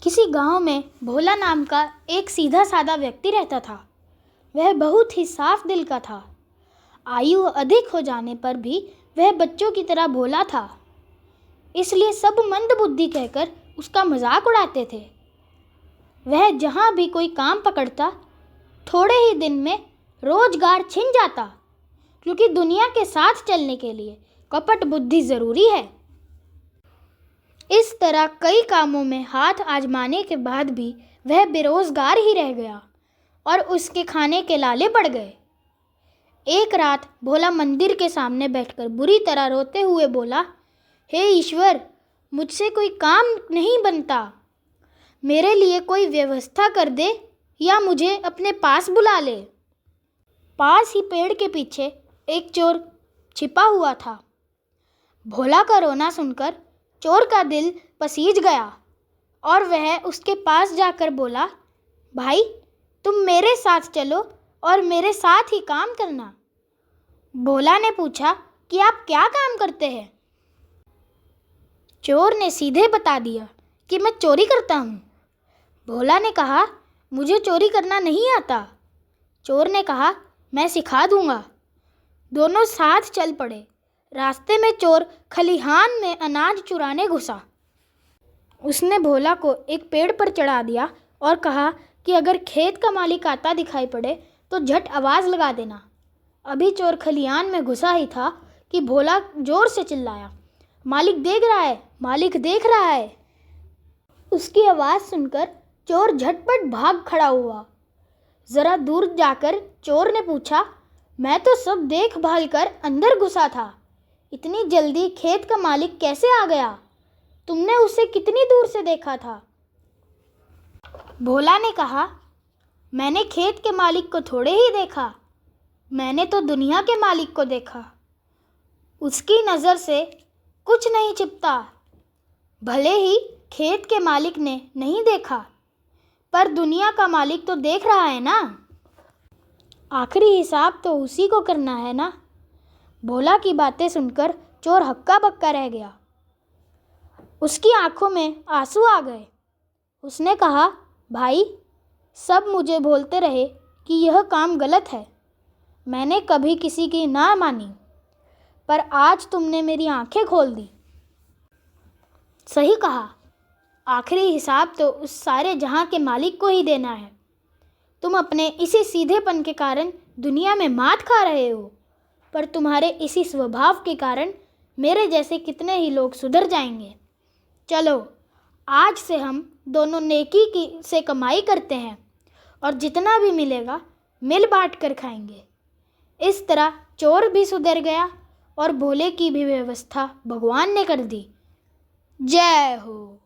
किसी गांव में भोला नाम का एक सीधा साधा व्यक्ति रहता था। वह बहुत ही साफ दिल का था। आयु अधिक हो जाने पर भी वह बच्चों की तरह भोला था, इसलिए सब मंद बुद्धि कहकर उसका मजाक उड़ाते थे। वह जहाँ भी कोई काम पकड़ता, थोड़े ही दिन में रोजगार छिन जाता, क्योंकि दुनिया के साथ चलने के लिए कपट बुद्धि ज़रूरी है। इस तरह कई कामों में हाथ आजमाने के बाद भी वह बेरोजगार ही रह गया और उसके खाने के लाले पड़ गए। एक रात भोला मंदिर के सामने बैठकर बुरी तरह रोते हुए बोला, हे ईश्वर, मुझसे कोई काम नहीं बनता। मेरे लिए कोई व्यवस्था कर दे या मुझे अपने पास बुला ले। पास ही पेड़ के पीछे एक चोर छिपा हुआ था। भोला का रोना सुनकर चोर का दिल पसीज गया और वह उसके पास जाकर बोला, भाई, तुम मेरे साथ चलो और मेरे साथ ही काम करना। भोला ने पूछा कि आप क्या काम करते हैं? चोर ने सीधे बता दिया कि मैं चोरी करता हूँ। भोला ने कहा, मुझे चोरी करना नहीं आता। चोर ने कहा, मैं सिखा दूंगा। दोनों साथ चल पड़े। रास्ते में चोर खलिहान में अनाज चुराने घुसा। उसने भोला को एक पेड़ पर चढ़ा दिया और कहा कि अगर खेत का मालिक आता दिखाई पड़े तो झट आवाज़ लगा देना। अभी चोर खलिहान में घुसा ही था कि भोला जोर से चिल्लाया, मालिक देख रहा है, मालिक देख रहा है। उसकी आवाज़ सुनकर चोर झटपट भाग खड़ा हुआ। ज़रा दूर जाकर चोर ने पूछा, मैं तो सब देख भाल कर अंदर घुसा था, इतनी जल्दी खेत का मालिक कैसे आ गया? तुमने उसे कितनी दूर से देखा था? भोला ने कहा, मैंने खेत के मालिक को थोड़े ही देखा, मैंने तो दुनिया के मालिक को देखा। उसकी नज़र से कुछ नहीं छिपता। भले ही खेत के मालिक ने नहीं देखा, पर दुनिया का मालिक तो देख रहा है ना। आखिरी हिसाब तो उसी को करना है ना। भोला की बातें सुनकर चोर हक्का बक्का रह गया। उसकी आंखों में आंसू आ गए। उसने कहा, भाई, सब मुझे बोलते रहे कि यह काम गलत है। मैंने कभी किसी की ना मानी, पर आज तुमने मेरी आंखें खोल दी। सही कहा, आखिरी हिसाब तो उस सारे जहां के मालिक को ही देना है। तुम अपने इसी सीधेपन के कारण दुनिया में मात खा रहे हो, पर तुम्हारे इसी स्वभाव के कारण मेरे जैसे कितने ही लोग सुधर जाएंगे। चलो, आज से हम दोनों नेकी की से कमाई करते हैं और जितना भी मिलेगा मिल बांट कर खाएंगे। इस तरह चोर भी सुधर गया और भोले की भी व्यवस्था भगवान ने कर दी। जय हो।